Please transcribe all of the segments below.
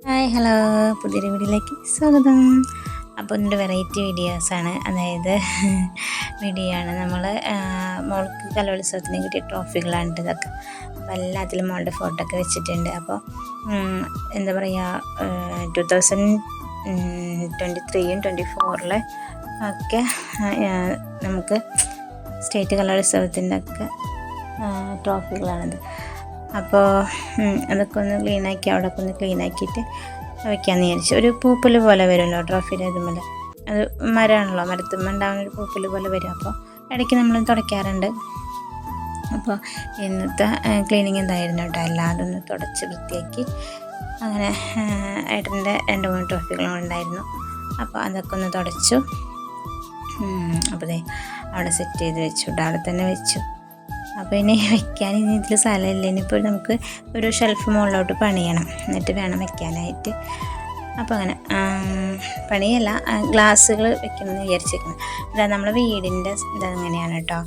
Hi hello, പുതിയൊരു വീഡിയോയിലേക്ക് സ്വാഗതം. അപ്പോൾ ഇതിൻ്റെ വെറൈറ്റി വീഡിയോസാണ്, അതായത് വീഡിയോ ആണ്. നമ്മൾ മോൾക്ക് കലോത്സവത്തിന് കിട്ടിയ ട്രോഫികളാണ് ഇതൊക്കെ. അപ്പോൾ എല്ലാത്തിലും മോളുടെ ഫോട്ടോ ഒക്കെ വെച്ചിട്ടുണ്ട്. അപ്പോൾ എന്താ പറയുക, 2023 24 ഒക്കെ നമുക്ക് സ്റ്റേറ്റ് കലോത്സവത്തിൻ്റെ ഒക്കെ ട്രോഫികളാണിത്. അപ്പോൾ അതൊക്കെ ഒന്ന് ക്ലീനാക്കി അവിടെയൊക്കെ ഒന്ന് ക്ലീനാക്കിയിട്ട് വയ്ക്കാമെന്ന് വിചാരിച്ചു. ഒരു പൂപ്പൽ പോലെ വരുമല്ലോ ട്രോഫിയുടെ ഇതുമല്ല, അത് മരമാണല്ലോ, മരത്തുമ്മ ഉണ്ടാകുന്ന ഒരു പൂപ്പൽ പോലെ വരും. അപ്പോൾ ഇടയ്ക്ക് നമ്മൾ തുടയ്ക്കാറുണ്ട്. അപ്പോൾ ഇന്നത്തെ ക്ലീനിങ് എന്തായിരുന്നു കേട്ടോ, എല്ലാതും ഒന്ന് തുടച്ച് വൃത്തിയാക്കി. അങ്ങനെ ഏട്ടൻ്റെ 2-3 ട്രോഫികളും ഉണ്ടായിരുന്നു. അപ്പോൾ അതൊക്കെ ഒന്ന് തുടച്ചു. അപ്പോൾ അവിടെ സെറ്റ് ചെയ്ത് വെച്ചു, അവിടെ തന്നെ വെച്ചു. അപ്പോൾ ഇനി വെക്കാൻ ഇനി ഇതിൽ സ്ഥലമില്ല. ഇനിയിപ്പോൾ നമുക്ക് ഒരു ഷെൽഫ് മുകളിലോട്ട് പണിയണം, എന്നിട്ട് വേണം വെക്കാനായിട്ട്. അപ്പോൾ അങ്ങനെ പണിയല്ല, ഗ്ലാസ്സുകൾ വെക്കണമെന്ന് വിചാരിച്ചിരിക്കണം. ഇതാ നമ്മളെ വീടിൻ്റെ ഇതങ്ങനെയാണ് കേട്ടോ.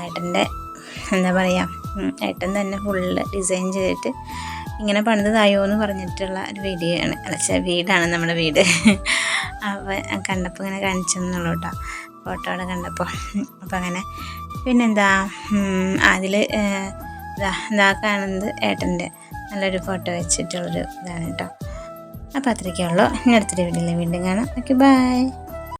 ഏട്ടൻ്റെ എന്താ പറയുക, ഏട്ടൻ തന്നെ ഫുള്ള് ഡിസൈൻ ചെയ്തിട്ട് ഇങ്ങനെ പണിതായോ എന്ന് പറഞ്ഞിട്ടുള്ള ഒരു വീഡിയോ ആണ്, വീടാണ് നമ്മുടെ വീട്. അപ്പോൾ കണ്ടപ്പോൾ ഇങ്ങനെ കാണിച്ചെന്നുള്ളൂ കേട്ടോ, ഫോട്ടോ അവിടെ കണ്ടപ്പോൾ. അപ്പോൾ അങ്ങനെ പിന്നെന്താ, അതിൽ ഇതാ കാണുന്നത് ഏട്ടൻ്റെ നല്ലൊരു ഫോട്ടോ വെച്ചിട്ടുള്ളൊരു ഇതാണ് കേട്ടോ. അപ്പോൾ അത്രയ്ക്കേ ഉള്ളൂ. ഇനി അടുത്തൊരു വീഡിയോയിൽ വീണ്ടും കാണാം. Okay, by.